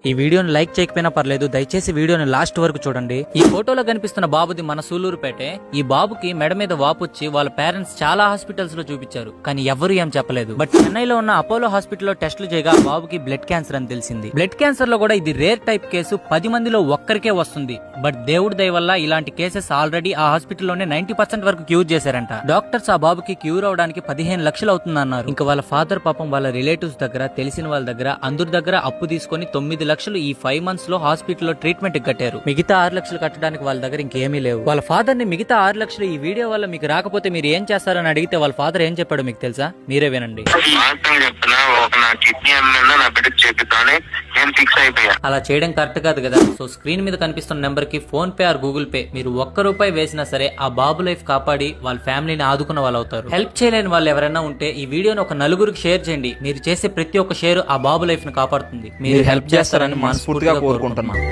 ఈ వీడియోని లైక్ చేయకపోయినా పర్లేదు, దయచేసి వీడియోని లాస్ట్ వరకు చూడండి. ఈ ఫోటోలో కనిపిస్తున్న బాబుది మన సూలూరుపేటే. ఈ బాబుకి మెడ మీద వాపొచ్చి వాళ్ళ పేరెంట్స్ చాలా హాస్పిటల్స్ లో చూపించారు, కానీ ఎవరు ఏం చెప్పలేదు. బట్ చెన్నైలో ఉన్న అపోలో హాస్పిటల్లో టెస్టులు చేయగా బాబుకి బ్లడ్ క్యాన్సర్ అని తెలిసింది. బ్లడ్ క్యాన్సర్ లో కూడా ఇది రేర్ టైప్ కేసు, 10 మందిలో ఒక్కరికే వస్తుంది. బట్ దేవుడి దయ వల్ల ఇలాంటి కేసెస్ ఆల్రెడీ ఆ హాస్పిటల్లోనే 90% వరకు క్యూర్ చేశారంట. డాక్టర్స్ ఆ బాబుకి క్యూర్ అవడానికి 15 లక్షలు అవుతుందన్నారు. ఇంకా వాళ్ళ ఫాదర్ పాపం వాళ్ళ రిలేటివ్స్ దగ్గర, తెలిసిన వాళ్ళ దగ్గర, అందరి దగ్గర అప్పు తీసుకుని 9 లక్షలు ఈ 5 months లో హాస్పిటల్లో ట్రీట్మెంట్ కట్టారు. మిగతా 6 లక్షలు కట్టడానికి వాళ్ళ దగ్గర ఇంకేమీ లేవు. వాళ్ళ ఫాదర్ ని మిగతా 6 లక్షలు ఈ వీడియో వల్ల మీకు రాకపోతే మీరు ఏం చేస్తారని అడిగితే వాళ్ళ ఫాదర్ ఏం చెప్పాడో మీకు తెలుసా? మీరే వినండి. అలా చేయడం కరెక్ట్ కాదు కదా. సో స్క్రీన్ మీద కనిపిస్తున్న నెంబర్ కి phone pay are Google pay మీరు ₹1 వేసినా సరే ఆ బాబు లైఫ్ కాపాడి వాళ్ళ ఫ్యామిలీని ఆదుకున్న వాళ్ళు అవుతారు. హెల్ప్ చేయలేని వాళ్ళు ఎవరైనా ఉంటే ఈ వీడియోని ఒక నలుగురికి షేర్ చేయండి. మీరు చేసే ప్రతి ఒక్క షేర్ ఆ బాబు లైఫ్ ని కాపాడుతుంది. మీరు హెల్ప్ చేస్తారని మనస్ఫూర్తిగా కోరుకుంటున్నాను.